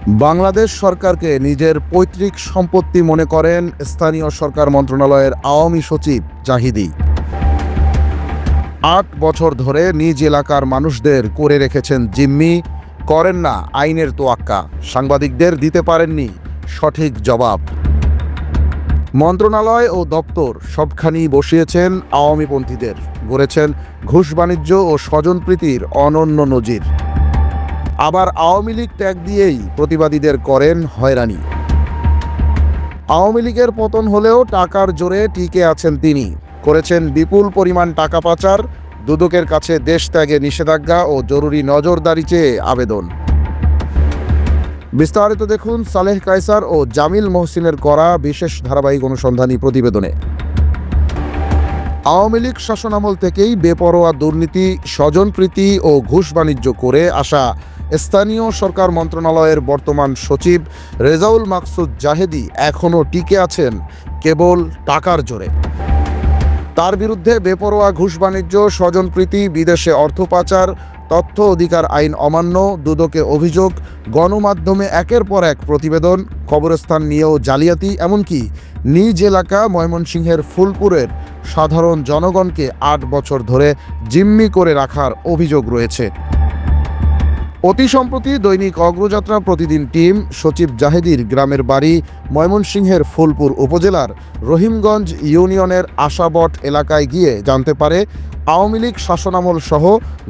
বাংলাদেশ সরকারকে নিজের পৈতৃক সম্পত্তি মনে করেন স্থানীয় সরকার মন্ত্রণালয়ের আওয়ামী সচিব জাহিদি। ৮ বছর ধরে নিজ এলাকার মানুষদের করে রেখেছেন জিম্মি, করেন না আইনের তোয়াক্কা, সাংবাদিকদের দিতে পারেননি সঠিক জবাব। মন্ত্রণালয় ও দপ্তর সবখানি বসিয়েছেন আওয়ামীপন্থীদের, গড়েছেন ঘুষ বাণিজ্য ও স্বজনপ্রীতির অনন্য নজির। আবার আওয়ামী লীগ ট্যাগ দিয়েই প্রতিবাদীদের করেন হয়রানি। আওয়ামী লীগের পতন হলেও টাকার জোরে টিকে আছেন তিনি, করেছেন বিপুল পরিমাণ টাকা পাচার, দুদকের কাছে দেশ ত্যাগে নিষেধাজ্ঞা ও জরুরি নজরদারি চেয়ে আবেদন। বিস্তারিত দেখুন সালেহ কায়সার ও জামিল মহসিনের করা বিশেষ ধারাবাহিক অনুসন্ধানী প্রতিবেদনে। আওয়ামী লীগ শাসনামল থেকেই বেপরোয়া দুর্নীতি, স্বজনপ্রীতি ও ঘুষ বাণিজ্য করে আসা স্থানীয় সরকার মন্ত্রণালয়ের বর্তমান সচিব রেজাউল মাকসুদ জাহেদি এখনও টিকে আছেন কেবল টাকার জোরে। তার বিরুদ্ধে বেপরোয়া ঘুষ বাণিজ্য, স্বজনপ্রীতি, বিদেশে অর্থ পাচার, তথ্য অধিকার আইন অমান্য, দুদকে অভিযোগ, গণমাধ্যমে একের পর এক প্রতিবেদন, কবরস্থান নিয়েও জালিয়াতি, এমনকি নিজ এলাকা ময়মনসিংহের ফুলপুরের সাধারণ জনগণকে ৮ বছর ধরে জিম্মি করে রাখার অভিযোগ রয়েছে। অতি সম্প্রতি দৈনিক অগ্রযাত্রা প্রতিদিন টিম সচিব জাহেদির গ্রামের বাড়ি ময়মনসিংহের ফুলপুর উপজেলার রহিমগঞ্জ ইউনিয়নের আশাবট এলাকায় গিয়ে জানতে পারে আওয়ামী লীগ শাসনামল সহ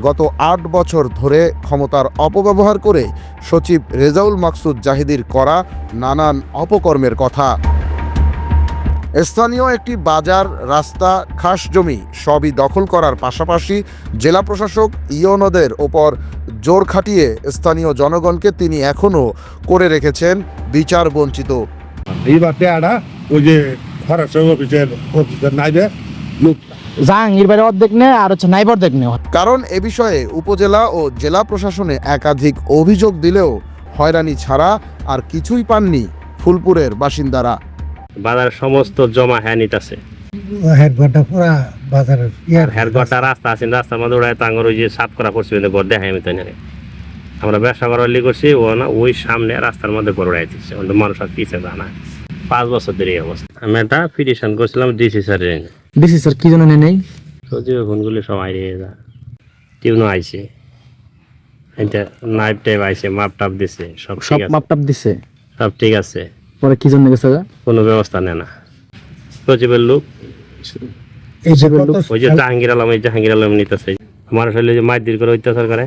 গত ৮ বছর ধরে ক্ষমতার অপব্যবহার করে সচিব রেজাউল মাকসুদ জাহেদির করা নানান অপকর্মের কথা। স্থানীয় একটি বাজার, রাস্তা, খাস জমি সবই দখল করার পাশাপাশি জেলা প্রশাসক ইউনোদের ওপর জোর খাটিয়ে স্থানীয় জনগণকে তিনি এখনও করে রেখেছেন বিচার বঞ্চিত। এইবার টেয়ারা ওই যে ফরেস্ট অফিসের নাইবে জাহাঙ্গীর বাড়ি অর্ধেক নেই আর হচ্ছে নাইব অর্ধেক নেই। কারণ এ বিষয়ে উপজেলা ও জেলা প্রশাসনে একাধিক অভিযোগ দিলেও হয়রানি ছাড়া আর কিছুই পাননি ফুলপুরের বাসিন্দারা। বাজারের সমস্ত জমা হ্যাঁ নিতেছে, হেডঘাটটা পুরা বাজারের হেডঘাটটা রাস্তা আছে, রাস্তার মধ্যে ওরা তাঙ্গর ওই যে সাফ করা করছে ঘর দেখায় আমি তাই আমরা ব্যবসা করার লি করছি, ও না ওই সামনে রাস্তার মধ্যে করে উড়াইতেছে, মানুষ আর পিছিয়ে জানা 5 বছর ধরে এই অবস্থা। আমি একটা পিটিশন করছিলাম ডিসি স্যার, ডিসি স্যার কি জন্য নেই সচিব ফোনগুলি সব আইরে যা টিউনও আইছে, নাইফ টাইপ আইছে, মাপ টাপ দিছে, সব সব মাপ টাপ দিছে, সব ঠিক আছে, পরে কি জন্য গেছে কোনো ব্যবস্থা নেয় না সচিবের লোক। ওই যে জাহাঙ্গীর আলম, এই জাহাঙ্গীর আলম নিতেছে মানুষ হলে যে মারধর করে অত্যাচার করে,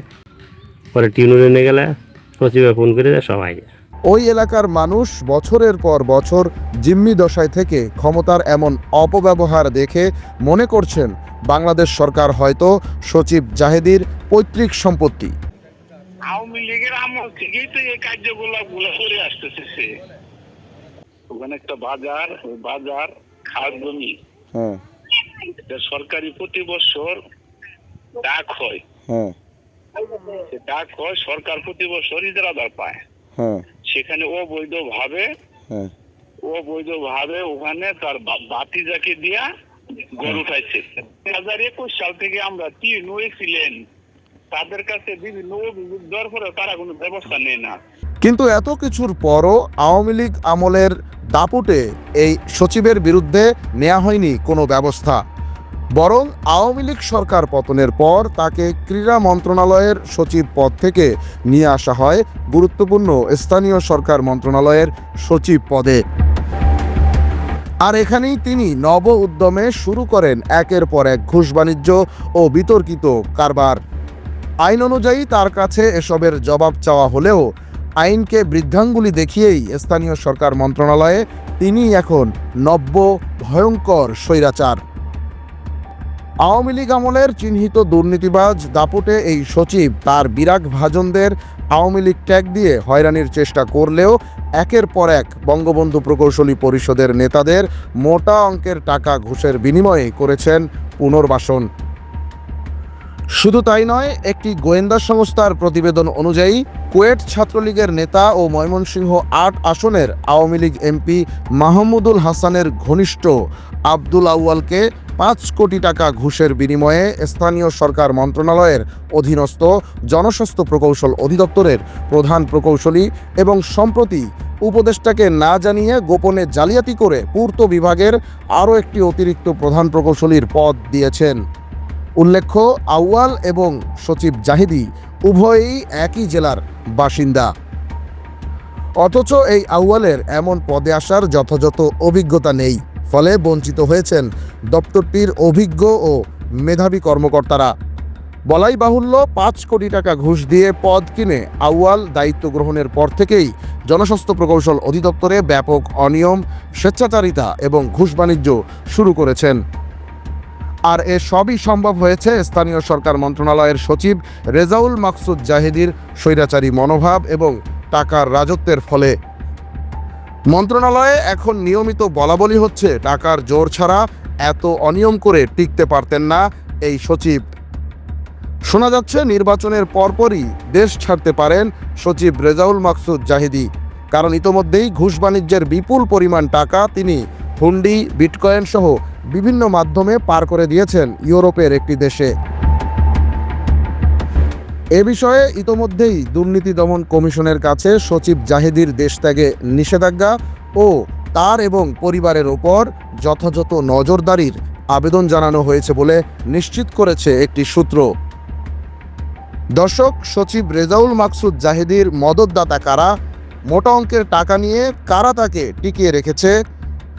পরে টিউনে নিয়ে গেলে সচিবে ফোন করে দেয় সবাই। ওই এলাকার মানুষ বছরের পর বছর জিম্মি দশায় থেকে ক্ষমতার এমন অপব্যবহার দেখে মনে করছেন বাংলাদেশ সরকার হয়তো সচিব জাহেদির পৈতৃক সম্পত্তি। আওয়ামী লীগের আমল থেকেই তো এই কার্যগুলো করে আসতেছে। ওখানে একটা বাজার, ওই বাজার খাস জমি, এটা সরকারি প্রতি বছর ডাক হয়, ডাক হয় সরকার প্রতি বছর ইজারাদার পায়, সেখানে অবৈধভাবে ওখানে তার ভাতিজাকে দিয়া গরু খাইছে। 2021 সাল থেকে আমরা ছিলেন তাদের কাছে বিভিন্ন অভিযোগ দেওয়ার পরে তারা কোনো ব্যবস্থা নেয় না। কিন্তু এত কিছুর পরও আওয়ামী লীগ আমলের দাপুটে এই সচিবের বিরুদ্ধে নেওয়া হয়নি কোনো ব্যবস্থা, বরং আওয়ামী লীগ সরকার পতনের পর তাকে ক্রীড়া মন্ত্রণালয়ের সচিব পদ থেকে নিয়ে আসা হয় গুরুত্বপূর্ণ স্থানীয় সরকার মন্ত্রণালয়ের সচিব পদে। আর এখানেই তিনি নব উদ্যমে শুরু করেন একের পর এক ঘুষ বাণিজ্য ও বিতর্কিত কারবার। আইন অনুযায়ী তার কাছে এসবের জবাব চাওয়া হলেও আইনকে বৃদ্ধাঙ্গুলি দেখিয়েই স্থানীয় সরকার মন্ত্রণালয়ে তিনি এখন নব্য ভয়ঙ্কর স্বৈরাচার। আওয়ামী লীগ আমলের চিহ্নিত দুর্নীতিবাজ দাপুটে এই সচিব তার বিরাগ ভাজনদের আওয়ামী লীগ ট্যাগ দিয়ে হয়রানির চেষ্টা করলেও একের পর এক বঙ্গবন্ধু প্রকৌশলী পরিষদের নেতাদের মোটা অঙ্কের টাকা ঘুষের বিনিময়ে করেছেন পুনর্বাসন। শুধু তাই নয়, একটি গোয়েন্দা সংস্থার প্রতিবেদন অনুযায়ী কুয়েট ছাত্রলীগের নেতা ও ময়মনসিংহ ৮ আসনের আওয়ামী লীগ এমপি মাহমুদুল হাসানের ঘনিষ্ঠ আব্দুল আউয়ালকে 5 কোটি টাকা ঘুষের বিনিময়ে স্থানীয় সরকার মন্ত্রণালয়ের অধীনস্থ জনস্বাস্থ্য প্রকৌশল অধিদপ্তরের প্রধান প্রকৌশলী এবং সম্প্রতি উপদেষ্টাকে না জানিয়ে গোপনে জালিয়াতি করে পূর্ত বিভাগের আরও একটি অতিরিক্ত প্রধান প্রকৌশলীর পদ দিয়েছেন। উল্লেখ্য, আউয়াল এবং সচিব জাহিদি উভয়ই একই জেলার বাসিন্দা। অথচ এই আউয়ালের এমন পদে আসার যথাযথ অভিজ্ঞতা নেই, ফলে বঞ্চিত হয়েছেন দপ্তরটির অভিজ্ঞ ও মেধাবী কর্মকর্তারা। বলাই বাহুল্য, 5 কোটি টাকা ঘুষ দিয়ে পদ কিনে আউয়াল দায়িত্ব গ্রহণের পর থেকেই জনস্বাস্থ্য প্রকৌশল অধিদপ্তরে ব্যাপক অনিয়ম, স্বেচ্ছাচারিতা এবং ঘুষ বাণিজ্য শুরু করেছেন। আর এ সবই সম্ভব হয়েছে স্থানীয় সরকার মন্ত্রণালয়ের সচিব রেজাউল মাকসুদ জাহিদির স্বৈরাচারী মনোভাব এবং টাকার রাজত্বের ফলে। মন্ত্রণালয়ে এখন নিয়মিত বলাবলি হচ্ছে, টাকার জোর ছাড়া এত অনিয়ম করে টিকতে পারতেন না এই সচিব। শোনা যাচ্ছে নির্বাচনের পরপরই দেশ ছাড়তে পারেন সচিব রেজাউল মাকসুদ জাহিদি, কারণ ইতোমধ্যেই ঘুষ বাণিজ্যের বিপুল পরিমাণ টাকা তিনি হুন্ডি, বিটকয়েন সহ বিভিন্ন মাধ্যমে পার করে দিয়েছেন ইউরোপের একটি দেশে। এ বিষয়ে ইতোমধ্যেই দুর্নীতি দমন কমিশনের কাছে সচিব জাহিদির দেশত্যাগে নিষেধাজ্ঞা ও তার এবং পরিবারের ওপর যথাযথ নজরদারির আবেদন জানানো হয়েছে বলে নিশ্চিত করেছে একটি সূত্র। দর্শক, সচিব রেজাউল মাকসুদ জাহিদির মদতদাতা কারা, মোটা অঙ্কের টাকা নিয়ে কারা তাকে টিকিয়ে রেখেছে,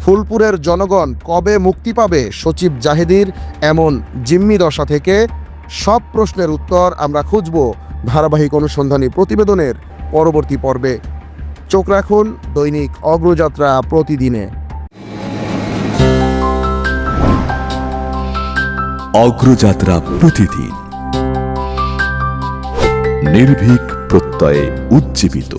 ফুলপুরের জনগণ কবে মুক্তি পাবে সচিব জাহিদির এমন জিম্মি দশা থেকে, সব প্রশ্নের উত্তর আমরা খুঁজব ধারাবাহিক অনুসন্ধানী প্রতিবেদনের পরবর্তী পর্বে। চোখ রাখুন দৈনিক অগ্রযাত্রা প্রতিদিনে। অগ্রযাত্রা প্রতিদিন, নির্ভীক প্রত্যয়ে উজ্জীবিত।